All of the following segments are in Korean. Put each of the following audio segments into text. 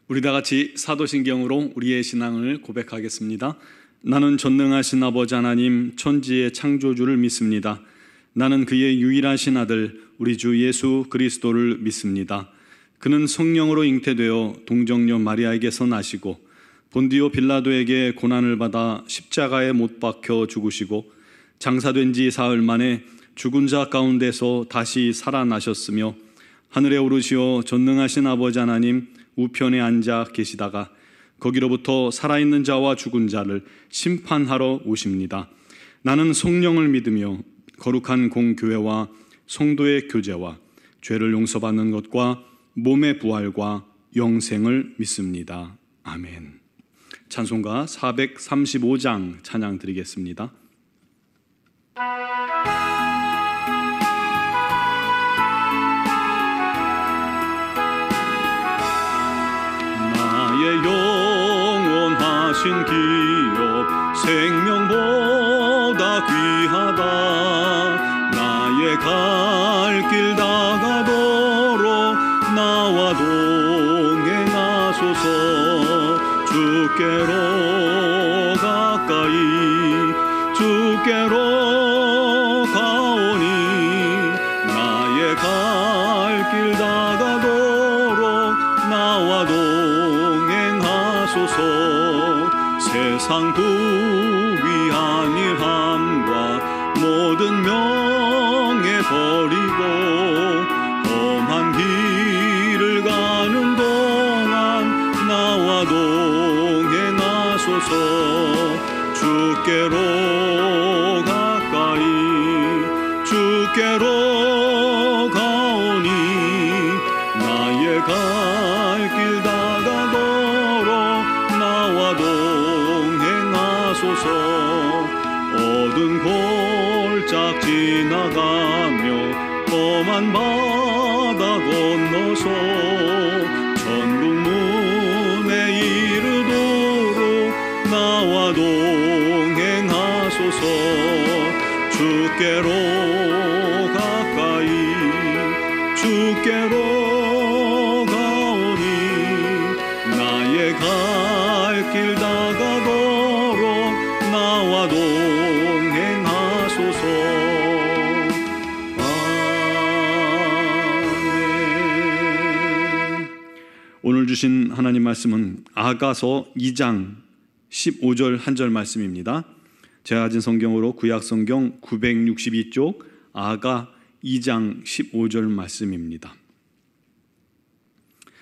우리 다 같이 사도신경으로 우리의 신앙을 고백하겠습니다. 나는 전능하신 아버지 하나님 천지의 창조주를 믿습니다. 나는 그의 유일하신 아들 우리 주 예수 그리스도를 믿습니다. 그는 성령으로 잉태되어 동정녀 마리아에게서 나시고 본디오 빌라도에게 고난을 받아 십자가에 못 박혀 죽으시고 장사된 지 사흘 만에 죽은 자 가운데서 다시 살아나셨으며 하늘에 오르시어 전능하신 아버지 하나님 우편에 앉아 계시다가 거기로부터 살아있는 자와 죽은 자를 심판하러 오십니다. 나는 성령을 믿으며 거룩한 공교회와 성도의 교제와 죄를 용서받는 것과 몸의 부활과 영생을 믿습니다. 아멘. 찬송가 435장 찬양 드리겠습니다. 나의 영원하신 기업 생명보다 귀하다. 나의 갈 길 다가도록 나와 동행하소서. 주께로 가까이 주께로 가오니 나의 갈 길 다가도록 나와 동행하소서. 세상 부귀한 일함과 모든 명예 버리고 험한 길을 가는 동안 나와 동행하소서. 주께로 가까이 주께로 가오니 나의 갈 길 다가도록 나와 동행하소서. 어두운 골짝 지나가며 험한 바다 건너서 천국 문에 이르도록 나와 동행하소서. 주께로 가까이 주께로 가오니 나의 갈 길 다가도록 나와 동행하소서. 아멘. 오늘 주신 하나님 말씀은 아가서 2장 15절 한 절 말씀입니다. 제가 가진 성경으로 구약성경 962쪽 아가 2장 15절 말씀입니다.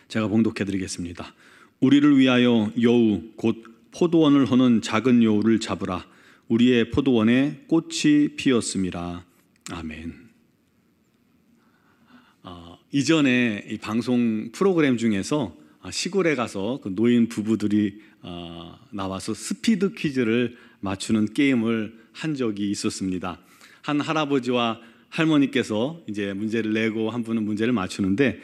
제가 봉독해 드리겠습니다. 우리를 위하여 여우 곧 포도원을 허는 작은 여우를 잡으라. 우리의 포도원에 꽃이 피었음이라. 아멘. 이전에 이 방송 프로그램 중에서 시골에 가서 그 노인 부부들이 나와서 스피드 퀴즈를 맞추는 게임을 한 적이 있었습니다. 한 할아버지와 할머니께서 이제 문제를 내고 한 분은 문제를 맞추는데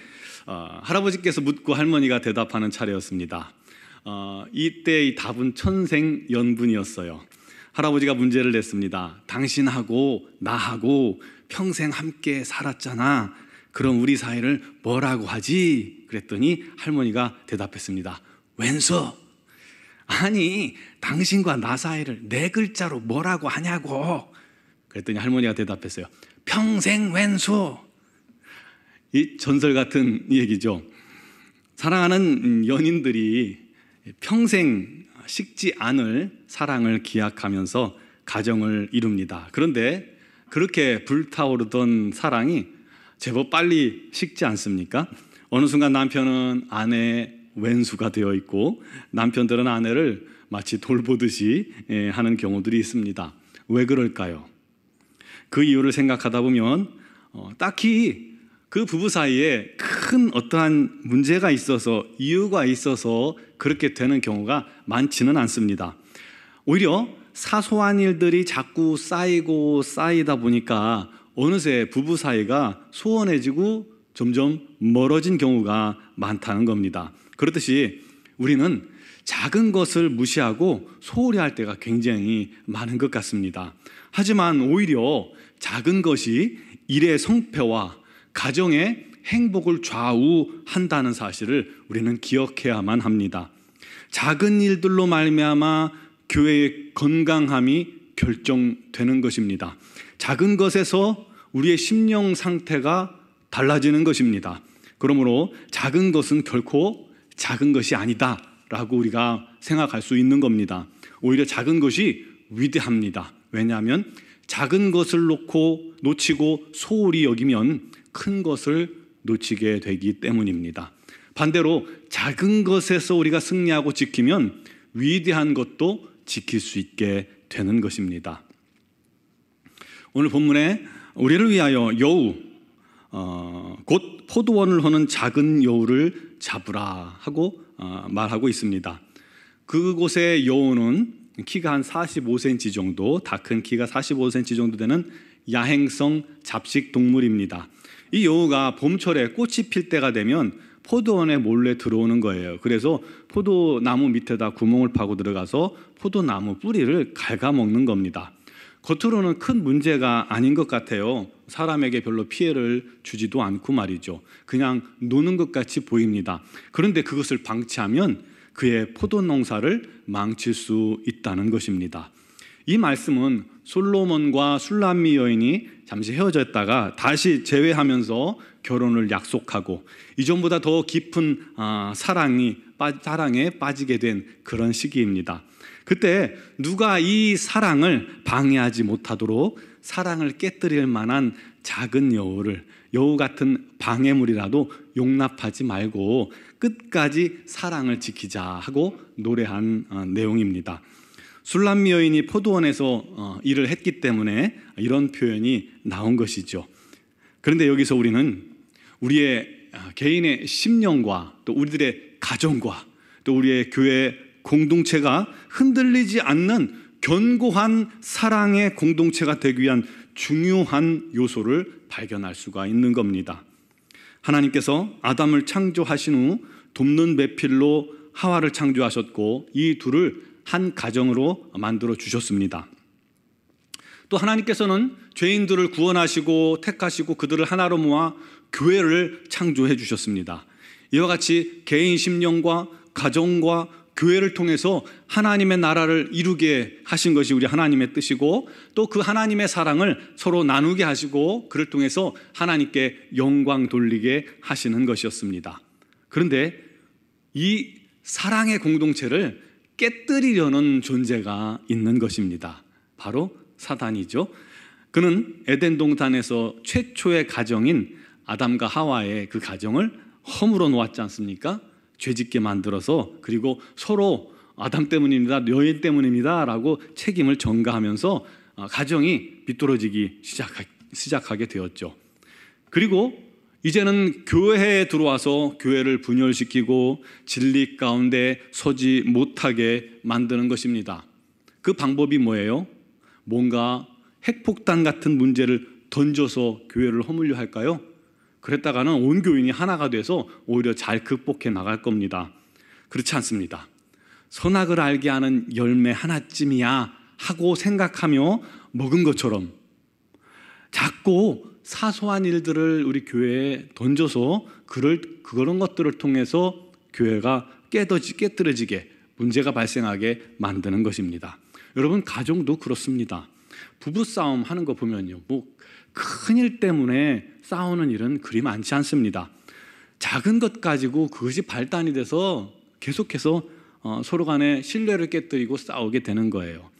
할아버지께서 묻고 할머니가 대답하는 차례였습니다. 이때 이 답은 천생연분이었어요. 할아버지가 문제를 냈습니다. 당신하고 나하고 평생 함께 살았잖아. 그럼 우리 사이를 뭐라고 하지? 그랬더니 할머니가 대답했습니다. 왼수. 아니, 당신과 나 사이를 네 글자로 뭐라고 하냐고. 그랬더니 할머니가 대답했어요. 평생 왼수. 이 전설 같은 얘기죠. 사랑하는 연인들이 평생 식지 않을 사랑을 기약하면서 가정을 이룹니다. 그런데 그렇게 불타오르던 사랑이 제법 빨리 식지 않습니까? 어느 순간 남편은 아내의 왼수가 되어 있고 남편들은 아내를 마치 돌보듯이 하는 경우들이 있습니다. 왜 그럴까요? 그 이유를 생각하다 보면 딱히 그 부부 사이에 큰 어떠한 문제가 있어서 이유가 있어서 그렇게 되는 경우가 많지는 않습니다. 오히려 사소한 일들이 자꾸 쌓이고 쌓이다 보니까 어느새 부부 사이가 소원해지고 점점 멀어진 경우가 많다는 겁니다. 그렇듯이 우리는 작은 것을 무시하고 소홀히 할 때가 굉장히 많은 것 같습니다. 하지만 오히려 작은 것이 일의 성패와 가정의 행복을 좌우한다는 사실을 우리는 기억해야만 합니다. 작은 일들로 말미암아 교회의 건강함이 결정되는 것입니다. 작은 것에서 우리의 심령 상태가 달라지는 것입니다. 그러므로 작은 것은 결코 작은 것이 아니다라고 우리가 생각할 수 있는 겁니다. 오히려 작은 것이 위대합니다. 왜냐하면 작은 것을 놓치고 소홀히 여기면 큰 것을 놓치게 되기 때문입니다. 반대로 작은 것에서 우리가 승리하고 지키면 위대한 것도 지킬 수 있게 되는 것입니다. 오늘 본문에 우리를 위하여 여우, 곧 포도원을 허는 작은 여우를 잡으라 하고 말하고 있습니다. 그곳의 여우는 키가 한 45cm 정도, 다 큰 키가 45cm 정도 되는 야행성 잡식 동물입니다. 이 여우가 봄철에 꽃이 필 때가 되면 포도원에 몰래 들어오는 거예요. 그래서 포도나무 밑에다 구멍을 파고 들어가서 포도나무 뿌리를 갉아먹는 겁니다. 겉으로는 큰 문제가 아닌 것 같아요. 사람에게 별로 피해를 주지도 않고 말이죠. 그냥 노는 것 같이 보입니다. 그런데 그것을 방치하면 그의 포도 농사를 망칠 수 있다는 것입니다. 이 말씀은 솔로몬과 술람미 여인이 잠시 헤어졌다가 다시 재회하면서 결혼을 약속하고 이전보다 더 깊은 사랑에 빠지게 된 그런 시기입니다. 그때 누가 이 사랑을 방해하지 못하도록 사랑을 깨뜨릴 만한 작은 여우 같은 방해물이라도 용납하지 말고 끝까지 사랑을 지키자 하고 노래한 내용입니다. 술람미 여인이 포도원에서 일을 했기 때문에 이런 표현이 나온 것이죠. 그런데 여기서 우리는 우리의 개인의 심령과 또 우리들의 가정과 또 우리의 교회 공동체가 흔들리지 않는 견고한 사랑의 공동체가 되기 위한 중요한 요소를 발견할 수가 있는 겁니다. 하나님께서 아담을 창조하신 후 돕는 배필로 하와를 창조하셨고 이 둘을 한 가정으로 만들어 주셨습니다. 또 하나님께서는 죄인들을 구원하시고 택하시고 그들을 하나로 모아 교회를 창조해 주셨습니다. 이와 같이 개인 심령과 가정과 교회를 통해서 하나님의 나라를 이루게 하신 것이 우리 하나님의 뜻이고 또 그 하나님의 사랑을 서로 나누게 하시고 그를 통해서 하나님께 영광 돌리게 하시는 것이었습니다. 그런데 이 사랑의 공동체를 깨뜨리려는 존재가 있는 것입니다. 바로 사단이죠. 그는 에덴 동산에서 최초의 가정인 아담과 하와의 그 가정을 허물어 놓았지 않습니까? 죄짓게 만들어서 그리고 서로 아담 때문입니다, 여인 때문입니다 라고 책임을 전가하면서 가정이 비뚤어지기 시작하게 되었죠. 그리고 이제는 교회에 들어와서 교회를 분열시키고 진리 가운데 서지 못하게 만드는 것입니다. 그 방법이 뭐예요? 뭔가 핵폭탄 같은 문제를 던져서 교회를 허물려 할까요? 그랬다가는 온 교인이 하나가 돼서 오히려 잘 극복해 나갈 겁니다. 그렇지 않습니다. 선악을 알게 하는 열매 하나쯤이야 하고 생각하며 먹은 것처럼 자꾸 사소한 일들을 우리 교회에 던져서 그런 것들을 통해서 교회가 깨뜨려지게 문제가 발생하게 만드는 것입니다. 여러분 가정도 그렇습니다. 부부싸움 하는 거 보면요, 큰일 때문에 싸우는 일은 그리 많지 않습니다. 작은 것 가지고 그것이 발단이 돼서 계속해서 서로 간에 신뢰를 깨뜨리고 싸우게 되는 거예요.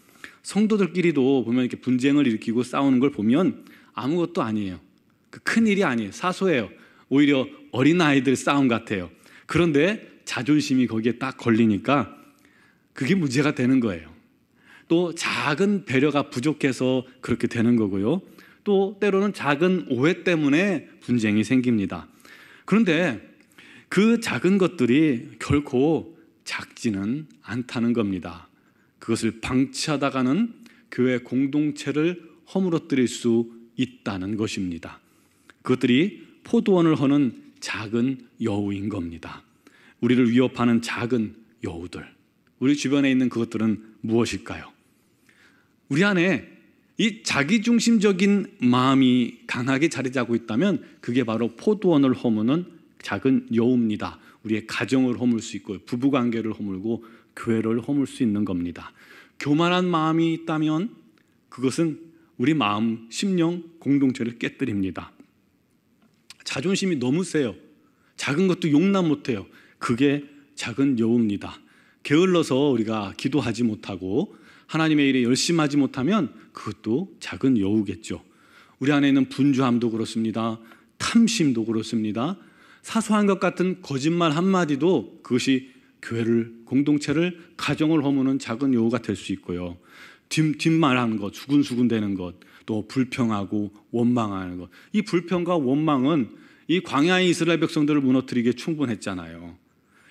성도들끼리도 보면 이렇게 분쟁을 일으키고 싸우는 걸 보면 아무것도 아니에요. 큰 일이 아니에요. 사소해요. 오히려 어린아이들 싸움 같아요. 그런데 자존심이 거기에 딱 걸리니까 그게 문제가 되는 거예요. 또 작은 배려가 부족해서 그렇게 되는 거고요. 또 때로는 작은 오해 때문에 분쟁이 생깁니다. 그런데 그 작은 것들이 결코 작지는 않다는 겁니다. 그것을 방치하다가는 교회 공동체를 허물어뜨릴 수 있다는 것입니다. 그것들이 포도원을 허는 작은 여우인 겁니다. 우리를 위협하는 작은 여우들, 우리 주변에 있는 그것들은 무엇일까요? 우리 안에 이 자기중심적인 마음이 강하게 자리 잡고 있다면 그게 바로 포도원을 허무는 작은 여우입니다. 우리의 가정을 허물 수 있고 부부관계를 허물고 교회를 허물 수 있는 겁니다. 교만한 마음이 있다면 그것은 우리 마음, 심령, 공동체를 깨뜨립니다. 자존심이 너무 세요. 작은 것도 용납 못해요. 그게 작은 여우입니다. 게을러서 우리가 기도하지 못하고 하나님의 일에 열심히 하지 못하면 그것도 작은 여우겠죠. 우리 안에 있는 분주함도 그렇습니다. 탐심도 그렇습니다. 사소한 것 같은 거짓말 한마디도 그것이 교회를, 공동체를, 가정을 허무는 작은 여우가 될 수 있고요. 뒷말하는 것, 수군수군대는 것, 또 불평하고 원망하는 것. 이 불평과 원망은 이 광야의 이스라엘 백성들을 무너뜨리기에 충분했잖아요.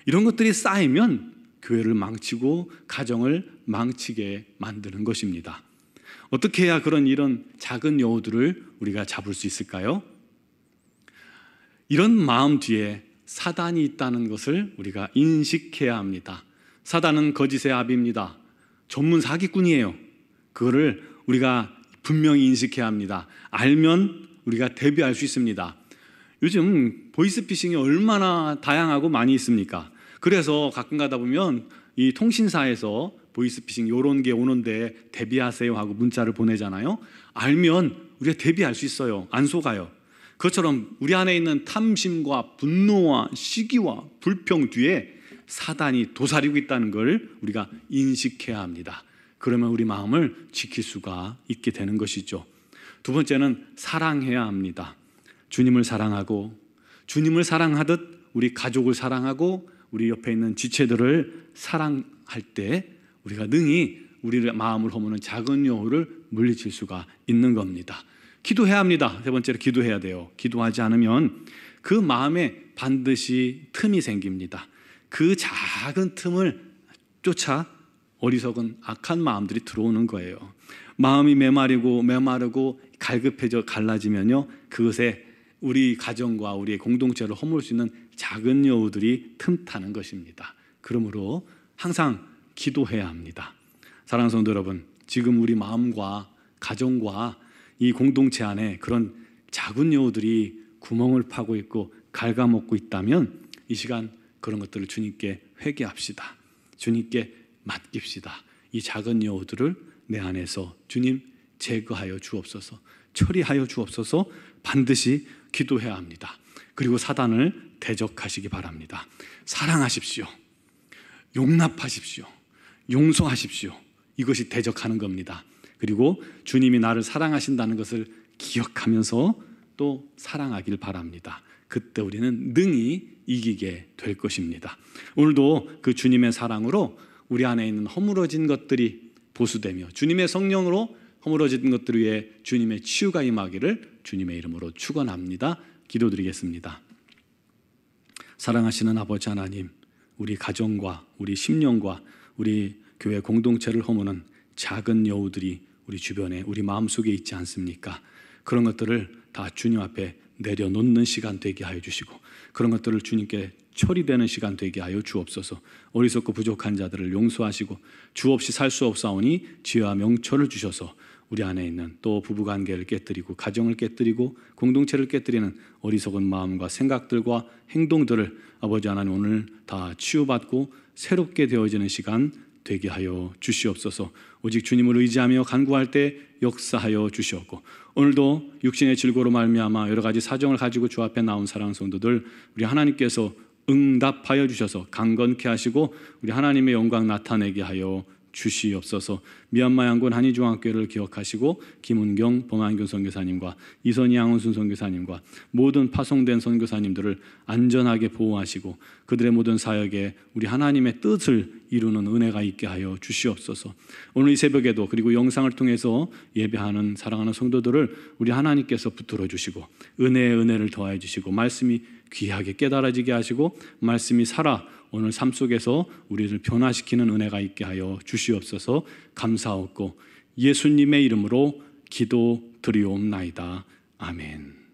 이런 것들이 쌓이면 교회를 망치고 가정을 망치게 만드는 것입니다. 어떻게 해야 이런 작은 여우들을 우리가 잡을 수 있을까요? 이런 마음 뒤에 사단이 있다는 것을 우리가 인식해야 합니다. 사단은 거짓의 아비입니다. 전문 사기꾼이에요. 그거를 우리가 분명히 인식해야 합니다. 알면 우리가 대비할 수 있습니다. 요즘 보이스피싱이 얼마나 다양하고 많이 있습니까? 그래서 가끔 가다 보면 이 통신사에서 보이스피싱 이런 게 오는데 대비하세요 하고 문자를 보내잖아요. 알면 우리가 대비할 수 있어요. 안 속아요. 그것처럼 우리 안에 있는 탐심과 분노와 시기와 불평 뒤에 사단이 도사리고 있다는 걸 우리가 인식해야 합니다. 그러면 우리 마음을 지킬 수가 있게 되는 것이죠. 두 번째는 사랑해야 합니다. 주님을 사랑하고 주님을 사랑하듯 우리 가족을 사랑하고 우리 옆에 있는 지체들을 사랑할 때 우리가 능히 우리의 마음을 허무는 작은 여우를 물리칠 수가 있는 겁니다. 기도해야 합니다. 세 번째로 기도해야 돼요. 기도하지 않으면 그 마음에 반드시 틈이 생깁니다. 그 작은 틈을 쫓아 어리석은 악한 마음들이 들어오는 거예요. 마음이 메마르고 갈급해져 갈라지면요, 그것에 우리 가정과 우리의 공동체를 허물 수 있는 작은 여우들이 틈타는 것입니다. 그러므로 항상 기도해야 합니다. 사랑하는 성도 여러분, 지금 우리 마음과 가정과 이 공동체 안에 그런 작은 여우들이 구멍을 파고 있고 갉아먹고 있다면 이 시간 그런 것들을 주님께 회개합시다. 주님께 맡깁시다. 이 작은 여우들을 내 안에서 주님 제거하여 주옵소서, 처리하여 주옵소서. 반드시 기도해야 합니다. 그리고 사단을 대적하시기 바랍니다. 사랑하십시오. 용납하십시오. 용서하십시오. 이것이 대적하는 겁니다. 그리고 주님이 나를 사랑하신다는 것을 기억하면서 또 사랑하길 바랍니다. 그때 우리는 능히 이기게 될 것입니다. 오늘도 그 주님의 사랑으로 우리 안에 있는 허물어진 것들이 보수되며 주님의 성령으로 허물어진 것들 위에 주님의 치유가 임하기를 주님의 이름으로 축원합니다. 기도드리겠습니다. 사랑하시는 아버지 하나님, 우리 가정과 우리 심령과 우리 교회 공동체를 허무는 작은 여우들이 우리 주변에 우리 마음속에 있지 않습니까? 그런 것들을 다 주님 앞에 내려놓는 시간 되게 하여 주시고 그런 것들을 주님께 처리되는 시간 되게 하여 주옵소서. 어리석고 부족한 자들을 용서하시고 주 없이 살 수 없사오니 지혜와 명철을 주셔서 우리 안에 있는 또 부부관계를 깨뜨리고 가정을 깨뜨리고 공동체를 깨뜨리는 어리석은 마음과 생각들과 행동들을 아버지 하나님 오늘 다 치유받고 새롭게 되어지는 시간 되게 하여 주시옵소서. 오직 주님을 의지하며 간구할 때 역사하여 주시옵고 오늘도 육신의 질고로 말미암아 여러 가지 사정을 가지고 주 앞에 나온 사랑하는 성도들 우리 하나님께서 응답하여 주셔서 강건케 하시고 우리 하나님의 영광 나타내게 하여 주시옵소서. 미얀마 양곤 한의중앙교회를 기억하시고 김은경 범한균 선교사님과 이선희 양은순 선교사님과 모든 파송된 선교사님들을 안전하게 보호하시고 그들의 모든 사역에 우리 하나님의 뜻을 이루는 은혜가 있게 하여 주시옵소서. 오늘 이 새벽에도 그리고 영상을 통해서 예배하는 사랑하는 성도들을 우리 하나님께서 붙들어 주시고 은혜에 은혜를 더하여 주시고 말씀이 귀하게 깨달아지게 하시고 말씀이 살아 오늘 삶 속에서 우리를 변화시키는 은혜가 있게 하여 주시옵소서. 감사하옵고 예수님의 이름으로 기도드리옵나이다. 아멘.